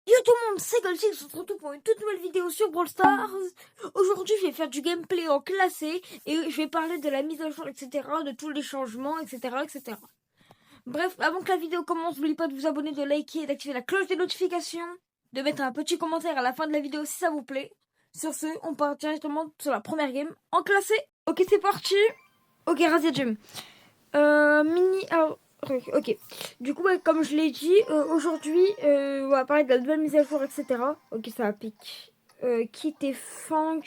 Yo tout le monde, c'est Goldsix, on se retrouve pour une toute nouvelle vidéo sur Brawl Stars. Aujourd'hui je vais faire du gameplay en classé et je vais parler de la mise à jour, etc., de tous les changements, etc., etc. Bref, avant que la vidéo commence, n'oubliez pas de vous abonner, de liker et d'activer la cloche des notifications, de mettre un petit commentaire à la fin de la vidéo si ça vous plaît. Sur ce, on part directement sur la première game en classé. Ok, c'est parti. Ok, Razia Gem. Ok. Du coup, ouais, comme je l'ai dit, aujourd'hui, on va parler de la nouvelle mise à jour, etc. Ok, ça pique. Kit et Fang.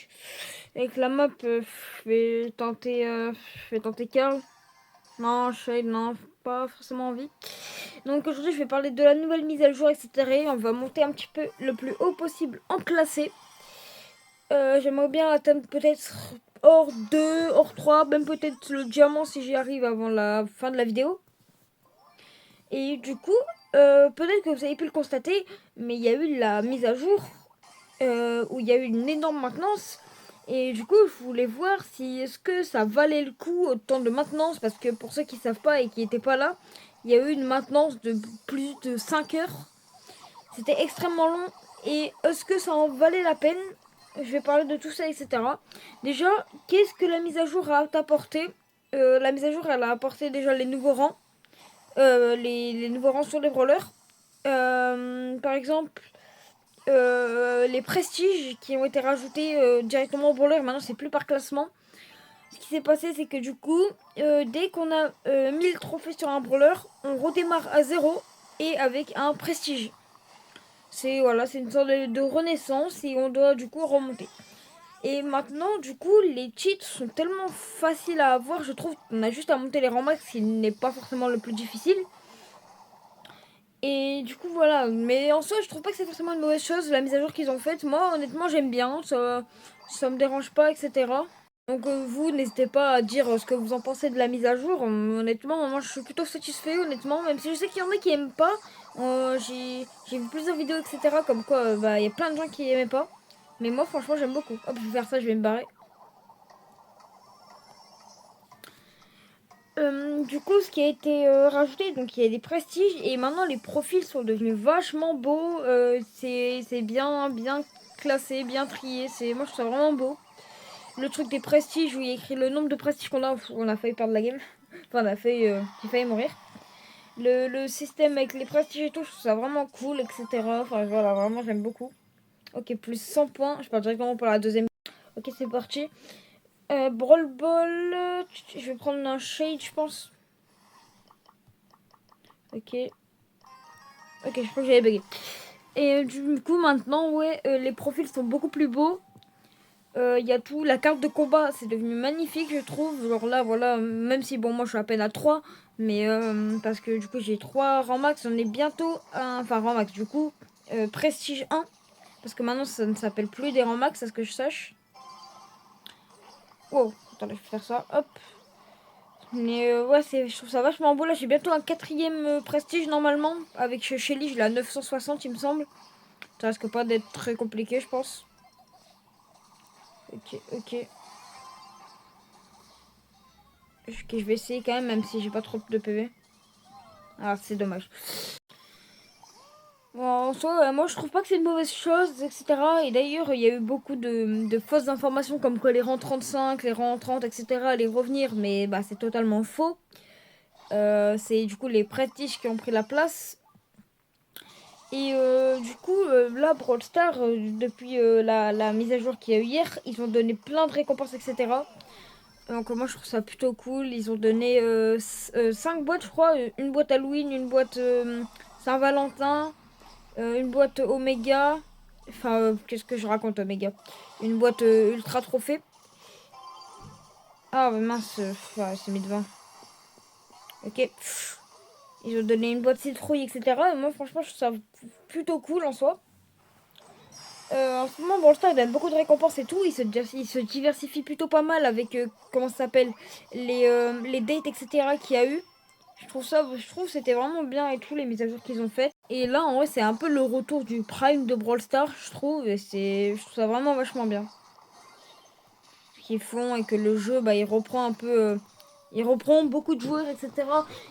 Avec la map, je vais tenter Carl. Non, Shade, non, pas forcément envie. Donc aujourd'hui, je vais parler de la nouvelle mise à jour, etc. On va monter un petit peu le plus haut possible en classé. J'aimerais bien atteindre peut-être hors 2, hors 3, même peut-être le diamant si j'y arrive avant la fin de la vidéo. Et du coup, peut-être que vous avez pu le constater, mais il y a eu la mise à jour où il y a eu une énorme maintenance. Et du coup, je voulais voir si est-ce que ça valait le coup autant de maintenance, parce que pour ceux qui savent pas et qui n'étaient pas là, il y a eu une maintenance de plus de 5 heures. C'était extrêmement long. Et est-ce que ça en valait la peine? Je vais parler de tout ça, etc. Déjà, qu'est-ce que la mise à jour a apporté? La mise à jour, elle a apporté déjà les nouveaux rangs. Les nouveaux rangs sur les brawlers. Par exemple, les prestiges qui ont été rajoutés directement au brawler. Maintenant, c'est plus par classement. Ce qui s'est passé, c'est que du coup, dès qu'on a 1000 trophées sur un brawler, on redémarre à 0 et avec un prestige. C'est voilà, c'est une sorte de renaissance et on doit du coup remonter. Et maintenant, du coup, les cheats sont tellement faciles à avoir, je trouve. On a juste à monter les rangs max, ce qui n'est pas forcément le plus difficile. Et du coup, voilà. Mais en soi, je trouve pas que c'est forcément une mauvaise chose, la mise à jour qu'ils ont faite. Moi, honnêtement, j'aime bien. Ça me dérange pas, etc. Donc, vous, n'hésitez pas à dire ce que vous en pensez de la mise à jour. Honnêtement, moi, je suis plutôt satisfait, honnêtement. Même si je sais qu'il y en a qui aiment pas. J'ai vu plusieurs vidéos, etc. Comme quoi, il y a plein de gens qui aimaient pas. Mais moi, franchement, j'aime beaucoup. Hop, je vais faire ça, je vais me barrer. Du coup, ce qui a été rajouté, donc il y a des prestiges et maintenant les profils sont devenus vachement beaux. C'est bien classé, bien trié. Moi, je trouve ça vraiment beau. Le truc des prestiges où il y a écrit le nombre de prestiges qu'on a, on a failli perdre la game. Enfin, j'ai failli mourir. Le système avec les prestiges et tout, je trouve ça vraiment cool, etc. Enfin, voilà, vraiment, j'aime beaucoup. Ok, plus 100 points. Je pars directement pour la deuxième. Ok, c'est parti. Brawl Ball. Je vais prendre un shade, je pense. Ok. Ok, je crois que j'avais bugué. Et du coup, maintenant, ouais, les profils sont beaucoup plus beaux. Il y a tout. La carte de combat, c'est devenu magnifique, je trouve. Genre là, voilà, même si, bon, moi, je suis à peine à 3. Mais parce que du coup, j'ai 3 rangs max. On est bientôt enfin, rang max, du coup, prestige 1. Parce que maintenant, ça ne s'appelle plus des rangs max, à ce que je sache. Wow, attendez, je vais faire ça. Hop. Mais ouais, je trouve ça vachement beau. Là, j'ai bientôt un 4ème prestige normalement. Avec Shelly, je l'ai à 960, il me semble. Ça risque pas d'être très compliqué, je pense. Ok, ok. Ok, je vais essayer quand même si j'ai pas trop de PV. Ah, c'est dommage. Bon, en soi, moi je trouve pas que c'est une mauvaise chose, etc. Et d'ailleurs, il y a eu beaucoup de fausses informations comme quoi les rangs 35, les rangs 30, etc. allaient revenir, mais bah c'est totalement faux. C'est du coup les prestiges qui ont pris la place. Et du coup, là, Brawl Stars, depuis la mise à jour qu'il y a eu hier, ils ont donné plein de récompenses, etc. Donc moi, je trouve ça plutôt cool. Ils ont donné 5 boîtes, je crois. Une boîte Halloween, une boîte Saint-Valentin, une boîte Oméga. Enfin, qu'est-ce que je raconte, Oméga? Une boîte Ultra Trophée. Ah, mais mince, c'est mis devant. Ok. Ils ont donné une boîte citrouille, etc. Et moi, franchement, je trouve ça plutôt cool en soi. En ce moment, Brawl Stars, il donne beaucoup de récompenses et tout. Il se diversifie plutôt pas mal avec, comment ça s'appelle, les dates, etc. qu'il y a eu. Je trouve que c'était vraiment bien et tout, les mises à jour qu'ils ont faites. Et là, en vrai, c'est un peu le retour du prime de Brawl Stars, je trouve. Et je trouve ça vraiment vachement bien. Ce qu'ils font et que le jeu, bah, il reprend un peu... il reprend beaucoup de joueurs, etc.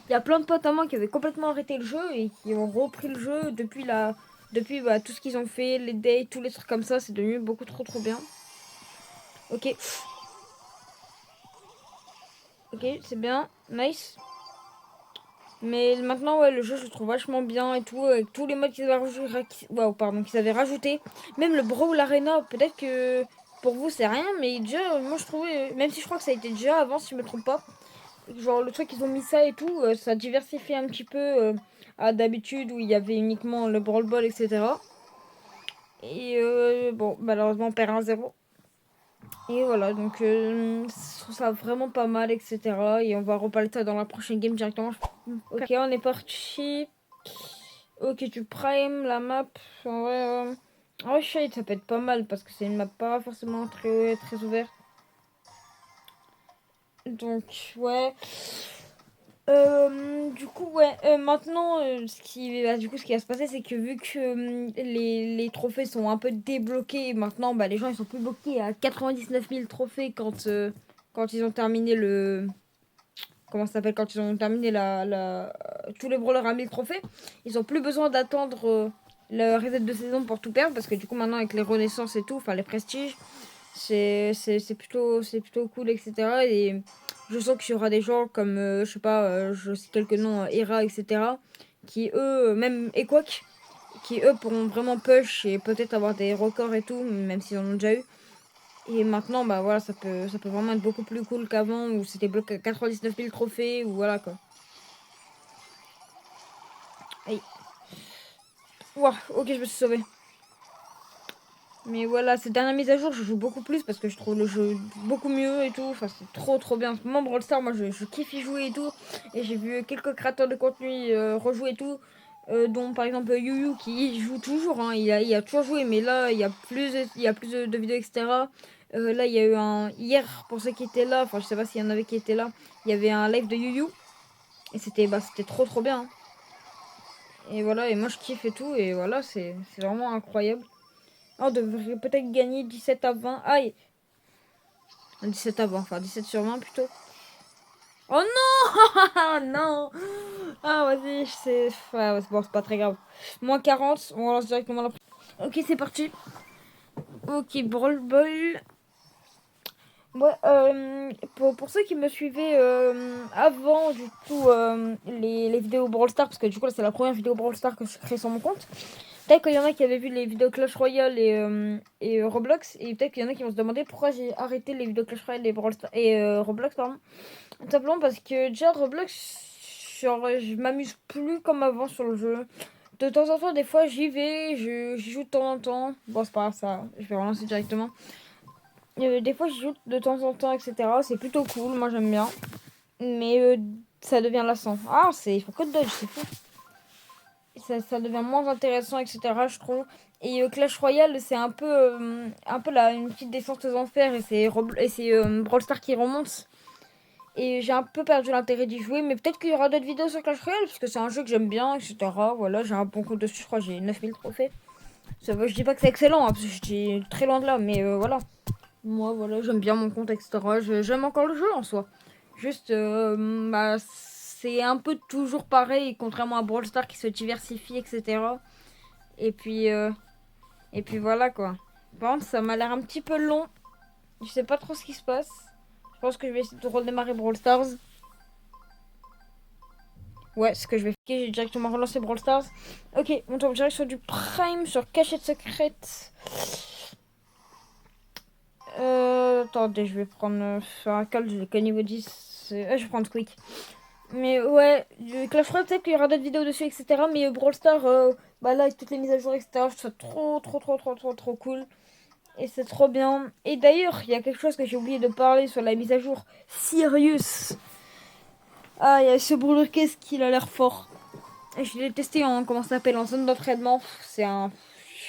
Il y a plein de potes à moi qui avaient complètement arrêté le jeu et qui ont repris le jeu depuis Depuis, bah, tout ce qu'ils ont fait, les dates, tous les trucs comme ça, c'est devenu beaucoup trop bien. Ok. Ok, c'est bien. Nice. Mais maintenant, ouais, le jeu, je le trouve vachement bien et tout, avec tous les modes qu'ils avaient rajouté, qu'ils avaient rajouté. Même le Brawl Arena, peut-être que pour vous, c'est rien, mais déjà, moi, je trouvais, même si je crois que ça a été déjà avant, si je me trompe pas, genre, le truc qu'ils ont mis ça et tout, ça diversifie un petit peu à d'habitude où il y avait uniquement le Brawl Ball, etc. Et bon, malheureusement, on perd 1-0. Et voilà, donc je trouve ça vraiment pas mal, etc. Et on va reparler de ça dans la prochaine game directement. Ok, on est parti. Ok, tu prime la map. En vrai, Shade, ça peut être pas mal parce que c'est une map pas forcément très ouverte. Donc, ouais. Du coup, ouais, maintenant, ce qui va se passer, c'est que vu que les trophées sont un peu débloqués, maintenant, bah, les gens ils sont plus bloqués à 99 000 trophées quand ils ont terminé le. Comment ça s'appelle? Quand ils ont terminé tous les brawlers à 1000 trophées. Ils ont plus besoin d'attendre le reset de saison pour tout perdre parce que du coup, maintenant, avec les renaissances et tout, enfin les prestiges, c'est plutôt cool, etc. Et je sens qu'il y aura des gens comme, je sais pas, je sais quelques noms, Hera, etc. Qui eux, même Equoc, qui eux pourront vraiment push et peut-être avoir des records et tout, même s'ils en ont déjà eu. Et maintenant, bah voilà, ça peut vraiment être beaucoup plus cool qu'avant où c'était bloqué à 99 000 trophées ou voilà quoi. Aïe. Ouah, ok, je me suis sauvée. Mais voilà, cette dernière mise à jour, je joue beaucoup plus parce que je trouve le jeu beaucoup mieux et tout. Enfin, c'est trop bien. En ce moment, Brawl Stars, moi, je kiffe y jouer et tout. Et j'ai vu quelques créateurs de contenu rejouer et tout. Dont par exemple YuYu qui joue toujours. Hein. Il a toujours joué, mais là, il y a plus de vidéos, etc. Là, il y a eu un. Hier, pour ceux qui étaient là, enfin, je sais pas s'il y en avait qui étaient là, il y avait un live de YuYu. Et c'était trop bien. Hein. Et voilà, et moi, je kiffe et tout. Et voilà, c'est vraiment incroyable. On devrait peut-être gagner 17-20. Aïe! 17-20, enfin 17/20 plutôt. Oh non! Non! Ah, vas-y, ouais, bon, c'est pas très grave. Moins 40, on lance directement la. Ok, c'est parti. Ok, Brawl Ball. Ouais, pour ceux qui me suivaient avant, du coup, les vidéos Brawl Stars, parce que du coup, là, c'est la première vidéo Brawl Stars que je crée sur mon compte. Peut-être qu'il y en a qui avaient vu les vidéos Clash Royale et Roblox, et peut-être qu'il y en a qui vont se demander pourquoi j'ai arrêté les vidéos Clash Royale et Roblox, pardon. Tout simplement parce que déjà Roblox, genre, je m'amuse plus comme avant sur le jeu. De temps en temps, des fois, j'y vais, j'y joue de temps en temps. Bon, c'est pas grave, ça, je vais relancer directement. Des fois, j'y joue de temps en temps, etc. C'est plutôt cool, moi j'aime bien. Mais ça devient lassant. Ah, il faut que de dodge, c'est fou. Ça devient moins intéressant, etc. Je trouve. Et Clash Royale, c'est un peu une petite descente aux enfers. Et c'est Brawl Stars qui remonte. Et j'ai un peu perdu l'intérêt d'y jouer. Mais peut-être qu'il y aura d'autres vidéos sur Clash Royale. Parce que c'est un jeu que j'aime bien, etc. Voilà, j'ai un bon compte dessus. Je crois que j'ai 9000 trophées. Je dis pas que c'est excellent, hein, parce que je suis très loin de là. Mais voilà. Moi, voilà, j'aime bien mon compte, etc. J'aime encore le jeu en soi. Juste, bah, c'est un peu toujours pareil, contrairement à Brawl Stars qui se diversifie, etc. Et puis, voilà quoi. Par contre, ça m'a l'air un petit peu long. Je sais pas trop ce qui se passe. Je pense que je vais essayer de redémarrer Brawl Stars. Ouais, ce que je vais faire. J'ai directement relancé Brawl Stars. Ok, on tombe direct sur du Prime, sur Cachette Secrète. Attendez, je vais prendre un call, je l'ai qu'à niveau 10. Je vais prendre Quick. Mais ouais, Clash Royale, peut-être qu'il y aura d'autres vidéos dessus, etc. Mais Brawl Stars, bah là, avec toutes les mises à jour, etc., je trouve ça trop cool. Et c'est trop bien. Et d'ailleurs, il y a quelque chose que j'ai oublié de parler sur la mise à jour. Sirius. Ah, il y a ce brawler, qu'est-ce qu'il a l'air fort. Et je l'ai testé en, comment ça s'appelle, en zone d'entraînement. C'est un.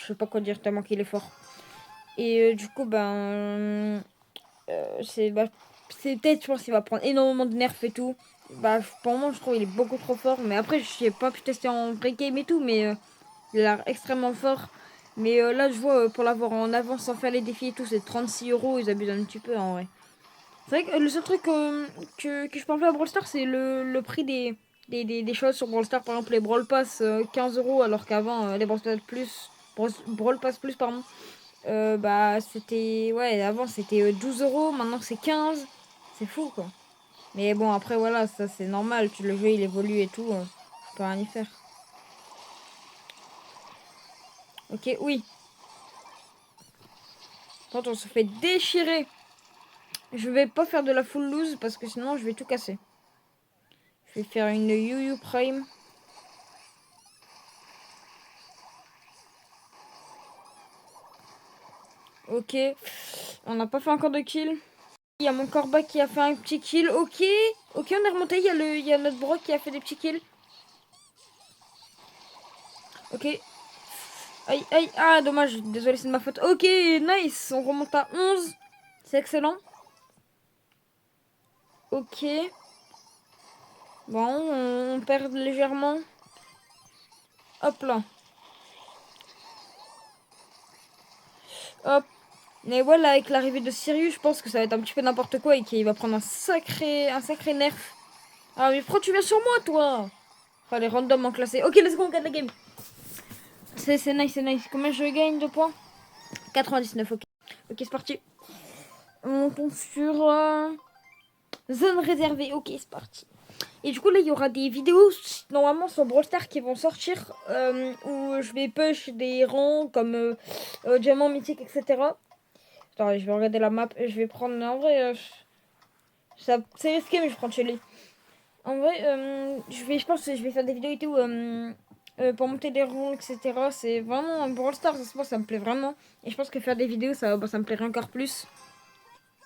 Je sais pas quoi dire tellement qu'il est fort. Et du coup, bah, c'est peut-être, je pense qu'il va prendre énormément de nerfs et tout. Bah, pour moi, je trouve qu'il est beaucoup trop fort. Mais après, je n'ai pas pu tester en vrai game et tout. Mais il a l'air extrêmement fort. Mais là, je vois pour l'avoir en avance sans faire les défis et tout, c'est 36 €. Ils abusent un petit peu en vrai. C'est vrai que le seul truc que je peux enlever à Brawl Stars, c'est le prix des choses sur Brawl Stars, par exemple les Brawl Pass 15 euros, alors qu'avant les Brawl Stars plus, Brawl Pass plus, pardon, bah c'était, ouais, avant c'était 12 euros, maintenant c'est 15, c'est fou quoi. Mais bon, après voilà, ça c'est normal, le jeu il évolue et tout, je peux rien y faire. Ok, oui. Quand on se fait déchirer. Je vais pas faire de la full loose parce que sinon je vais tout casser. Je vais faire une Yu Prime. Ok. On n'a pas fait encore de kill. Il y a mon Corba qui a fait un petit kill. Ok. Ok, on est remonté. Il y a notre Brock qui a fait des petits kills. Ok. Aïe, aïe. Ah, dommage. Désolé, c'est de ma faute. Ok, nice. On remonte à 11. C'est excellent. Ok. Bon, on perd légèrement. Hop là. Hop. Mais voilà, avec l'arrivée de Sirius, je pense que ça va être un petit peu n'importe quoi et qu'il va prendre un sacré nerf. Ah, mais pourquoi tu viens sur moi, toi? Enfin, les randoms en classé. Ok, let's go, on gagne la game. C'est nice, c'est nice. Combien je gagne de points? 99, ok. Ok, c'est parti. On tombe sur zone réservée. Ok, c'est parti. Et du coup, là, il y aura des vidéos normalement sur Brawl Stars qui vont sortir où je vais push des rangs comme diamant, mythique, etc. Attends, je vais regarder la map. Je vais prendre. En vrai, c'est risqué, mais je prends Shelly. En vrai, je pense que je vais faire des vidéos et tout pour monter des rangs, etc. C'est vraiment Brawl Stars, ça me plaît vraiment. Et je pense que faire des vidéos, ça me plairait encore plus.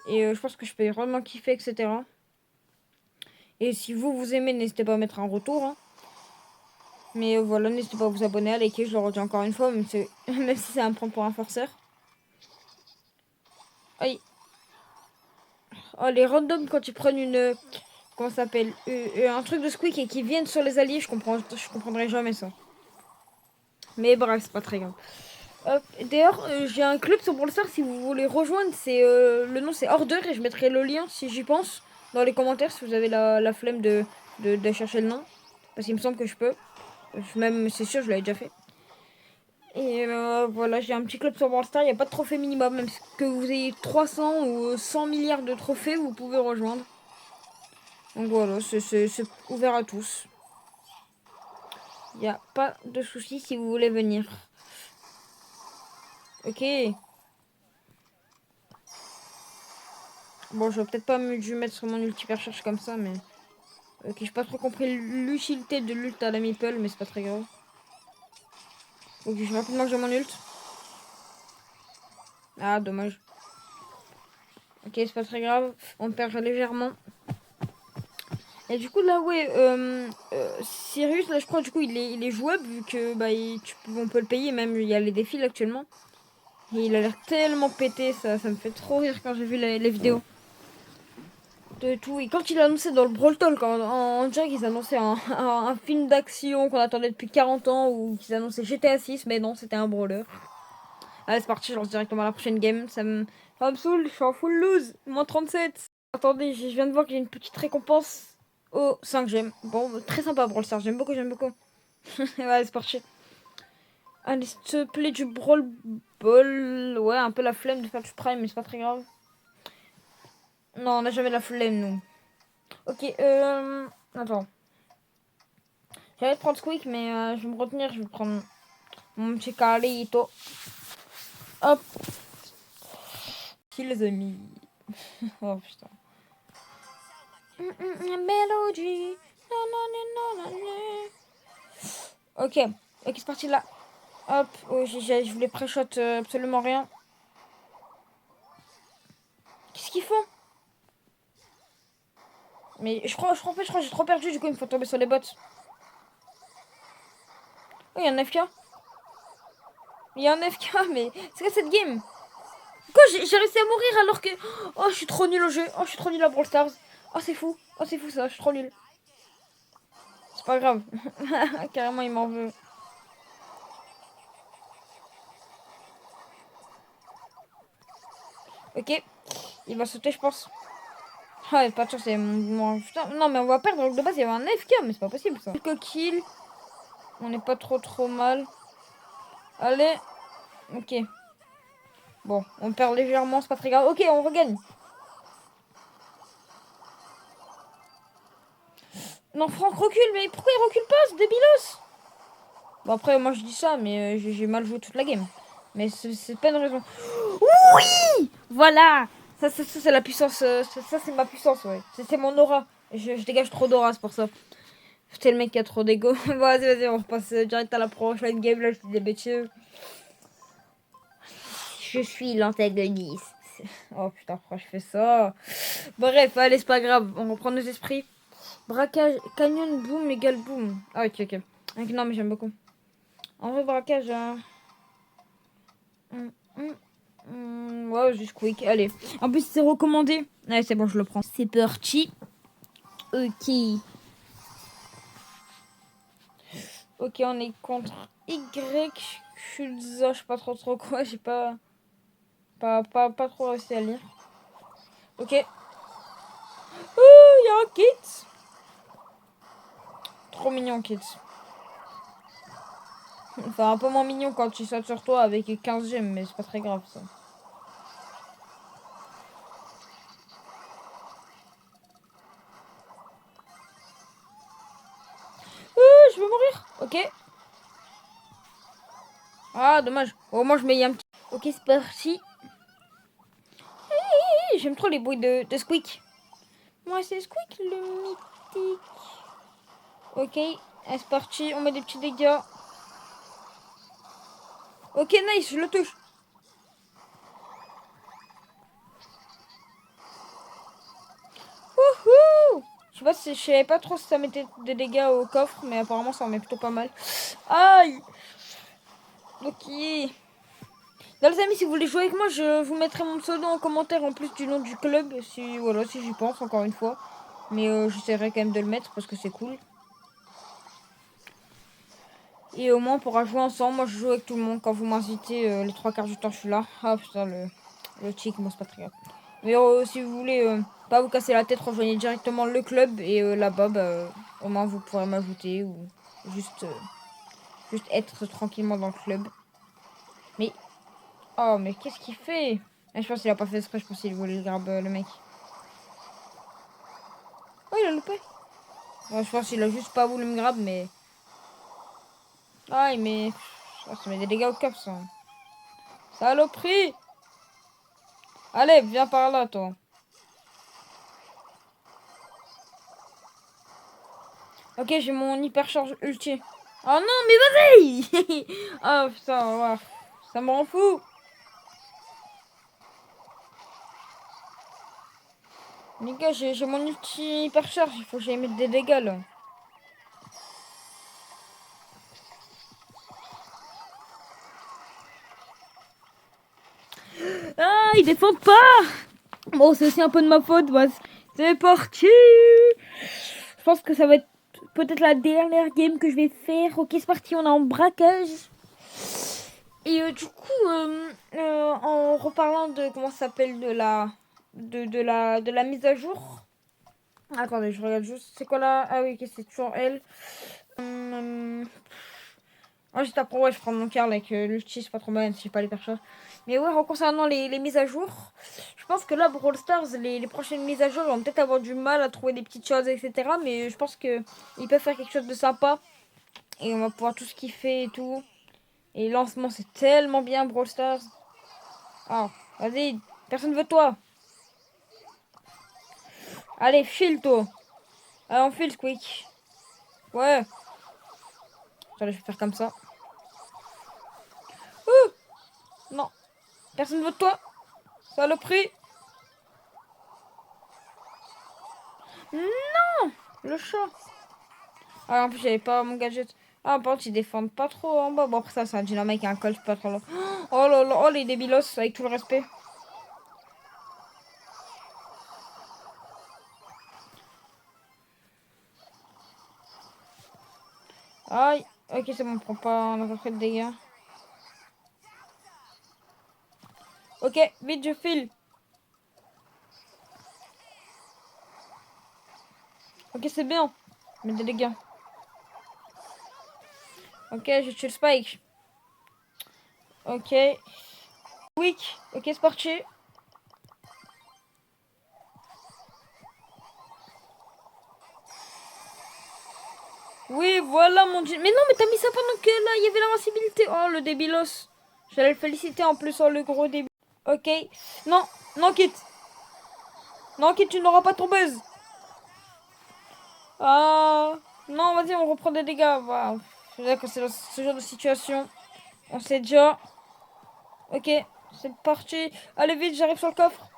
Et je pense que je peux vraiment kiffer, etc. Et si vous aimez, n'hésitez pas à mettre un retour. Hein. Mais voilà, n'hésitez pas à vous abonner, à liker, je le redis encore une fois, même si c'est un point pour un forceur. Aïe. Oh, les randoms quand ils prennent une... comment ça s'appelle un truc de squeak et qui viennent sur les alliés, je comprendrai jamais ça. Mais bref, c'est pas très grave. D'ailleurs, j'ai un club sur Brawl Stars si vous voulez rejoindre. Le nom c'est Order et je mettrai le lien si j'y pense dans les commentaires si vous avez la flemme de chercher le nom. Parce qu'il me semble que je peux. Même, c'est sûr, je l'avais déjà fait. Et voilà, j'ai un petit club sur Brawl Stars. Il n'y a pas de trophée minimum. Même que vous ayez 300 ou 100 milliards de trophées, vous pouvez rejoindre. Donc voilà, c'est ouvert à tous. Il n'y a pas de souci si vous voulez venir. Ok. Bon, je vais peut-être pas dû mettre sur mon ulti recherche comme ça, mais... Ok, j'ai pas trop compris l'utilité de l'ult à la meeple, mais c'est pas très grave. Ok, je vais rapidement que j'ai mon ult. Ah, dommage. Ok, c'est pas très grave. On perd légèrement. Et du coup, là, ouais, Sirius, là, je crois, du coup, il est jouable, vu que, bah, on peut le payer, même, il y a les défis, là, actuellement. Et il a l'air tellement pété, ça me fait trop rire quand j'ai vu les vidéos. De tout. Et quand il a annoncé dans le Brawl Talk, on dirait qu'ils annonçaient un film d'action qu'on attendait depuis 40 ans, ou qu'ils annonçaient GTA 6, mais non, c'était un brawler. Allez, c'est parti, je lance directement la prochaine game. Ça me saoule, je suis en full lose. Moins 37. Attendez, je viens de voir que j'ai une petite récompense. Oh, 5 gemmes. Bon, très sympa Brawl Stars, j'aime beaucoup, j'aime beaucoup. Ouais, c'est parti. Allez, s'il te plaît, du Brawl Ball. Ouais, un peu la flemme de faire du Prime, mais c'est pas très grave. Non, on n'a jamais la flemme, nous. Ok, attends. J'allais prendre Squeak, mais je vais me retenir, je vais prendre mon petit Carlito. Hop. Qui les a mis? Oh putain. Melody. Ok, ok, c'est parti là. Hop, oh, je voulais pré-shot absolument rien. Qu'est-ce qu'ils font? Mais je crois que j'ai trop perdu, du coup il me faut tomber sur les bots. Oh, il y a un FK. Il y a un FK, mais c'est quoi cette game? Quoi, j'ai réussi à mourir alors que... Oh, je suis trop nul au jeu. Oh, je suis trop nul à Brawl Stars. Oh, c'est fou. Oh, c'est fou ça, je suis trop nul. C'est pas grave. Carrément, il m'en veut. Ok. Il va sauter, je pense. Ouais, pas de chance, c'est putain, non, mais on va perdre. De base, il y avait un FK, mais c'est pas possible ça. Quelques kills. On n'est pas trop mal. Allez. Ok. Bon, on perd légèrement, c'est pas très grave. Ok, on regagne. Non, Franck recule, mais pourquoi il recule pas, ce débilos? Bon, après, moi je dis ça, mais j'ai mal joué toute la game. Mais c'est pas une raison. Oui. Voilà. Ça c'est la puissance. Ça c'est ma puissance, ouais. C'est mon aura. Je dégage trop d'aura, c'est pour ça. Putain, le mec qui a trop d'ego. Vas-y, on repasse direct à la prochaine game. Là, je dis des bêtises. Je suis l'antagoniste. Oh putain, pourquoi je fais ça? Bref, allez, c'est pas grave. On reprend nos esprits. Braquage, canyon, boom, égale boom. Ah, ok. Non, mais j'aime beaucoup. En vrai, braquage. Ouais, juste quick. Allez. En plus, c'est recommandé. Allez, c'est bon, je le prends. C'est parti. Ok. Ok, on est contre Y. Schulza, je sais pas trop quoi. J'ai pas trop réussi à lire. Ok. Il y a un kit. Trop mignon, kit. Enfin, un peu moins mignon quand tu sautes sur toi avec 15 gemmes, mais c'est pas très grave ça. Je vais mourir. Ok. Ah, dommage. Au moins, je mets un petit. Ok, c'est parti. J'aime trop les bruits de Squeak. Moi, c'est Squeak le mythique. Ok, c'est parti. On met des petits dégâts. Ok, nice, je le touche. Wouhou! Je savais pas trop si ça mettait des dégâts au coffre, mais apparemment ça en met plutôt pas mal. Aïe! Ok. Dans les amis, si vous voulez jouer avec moi, je vous mettrai mon pseudo en commentaire en plus du nom du club, si j'y pense encore une fois. Mais j'essaierai quand même de le mettre parce que c'est cool. Et au moins on pourra jouer ensemble. Moi je joue avec tout le monde. Quand vous m'invitez, les 3 quarts du temps je suis là. Ah putain, le chic, moi c'est pas très grave. Mais si vous voulez pas vous casser la tête, rejoignez directement le club. Et là-bas, au moins vous pourrez m'ajouter ou juste être tranquillement dans le club. Mais, oh, mais qu'est-ce qu'il fait? Je pense qu'il a pas fait exprès, je pense qu'il voulait grab le mec. Oh, il a loupé. Ouais, je pense qu'il a juste pas voulu me grab, mais. Ah, mais. Oh, ça met des dégâts au cap, ça. Saloperie! Allez, viens par là, toi. Ok, j'ai mon hypercharge ulti. Oh non, mais vas-y! Oh putain, ouais. Ça me rend fou. Les gars, j'ai mon ulti hypercharge. Il faut que j'aille mettre des dégâts, là. Ah, ils défendent pas! Bon, c'est aussi un peu de ma faute. Bah, c'est parti! Je pense que ça va être peut-être la dernière game que je vais faire. Ok, c'est parti, on est en braquage. Et du coup, en reparlant de comment ça s'appelle de la mise à jour. Attendez, je regarde juste. C'est quoi là? Ah oui, ok, c'est toujours elle. Juste après, ouais, je prends mon car avec l'ulti, c'est pas trop mal, si j'ai pas les perches. Mais ouais, en concernant les mises à jour, je pense que là, Brawl Stars, les prochaines mises à jour, ils vont peut-être avoir du mal à trouver des petites choses, etc. Mais je pense qu'ils peuvent faire quelque chose de sympa. Et on va pouvoir tout ce kiffer et tout. Et lancement, c'est tellement bien, Brawl Stars. Ah, vas-y, personne veut toi. Allez, file toi. Allez, on file, Squeak. Ouais. Attends, je vais faire comme ça. Non, personne veut toi. Saloperie. Non, le chat. Ah, en plus, j'avais pas mon gadget. Ah, par contre, ils défendent pas trop en bas. Bon, après ça, c'est un dynamite et un colt, pas trop long. Oh là là, oh les débilos, avec tout le respect. Aïe. Ok, c'est bon, on prend pas, on a pas fait de dégâts. Ok, vite, je file. Ok, c'est bien. Mais des dégâts. Ok, je tue le Spike. Ok. Weak. Ok, c'est parti. Oui, voilà mon dieu. Mais non, mais t'as mis ça pendant que là, il y avait l'invincibilité. Oh, le débilos. J'allais le féliciter en plus, oh, le gros débile. Ok. Non, non, Kit. Non, Kit, tu n'auras pas ton buzz. Ah. Non, vas-y, on reprend des dégâts. Waouh. C'est vrai que c'est dans ce genre de situation. On sait déjà. Ok, c'est parti. Allez, vite, j'arrive sur le coffre.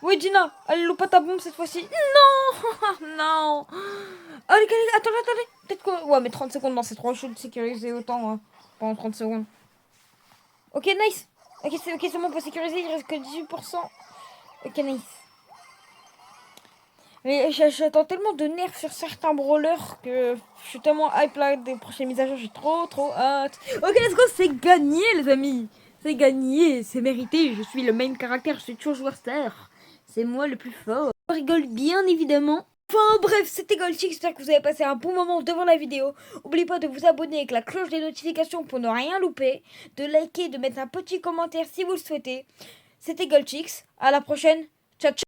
Oui, Gina. Allez, loupe pas ta bombe cette fois-ci. Non. Non. Allez, allez, attendez, attendez. Peut-être que... Ouais, mais 30 secondes, non, c'est trop chaud de sécuriser autant hein, pendant 30 secondes. Ok, nice. Ok, c'est bon, pour sécuriser, il reste que 18%. Ok, nice. Mais j'attends tellement de nerfs sur certains brawlers que je suis tellement hype là des prochaines mises à jour. J'ai trop hâte. Ok, let's go, c'est gagné, les amis. C'est gagné, c'est mérité. Je suis le main caractère, je suis toujours joueur star. C'est moi le plus fort. On rigole bien évidemment. Enfin bref, c'était Goldchick, j'espère que vous avez passé un bon moment devant la vidéo. N'oubliez pas de vous abonner avec la cloche des notifications pour ne rien louper, de liker, de mettre un petit commentaire si vous le souhaitez. C'était Goldchicks, à la prochaine, ciao ciao.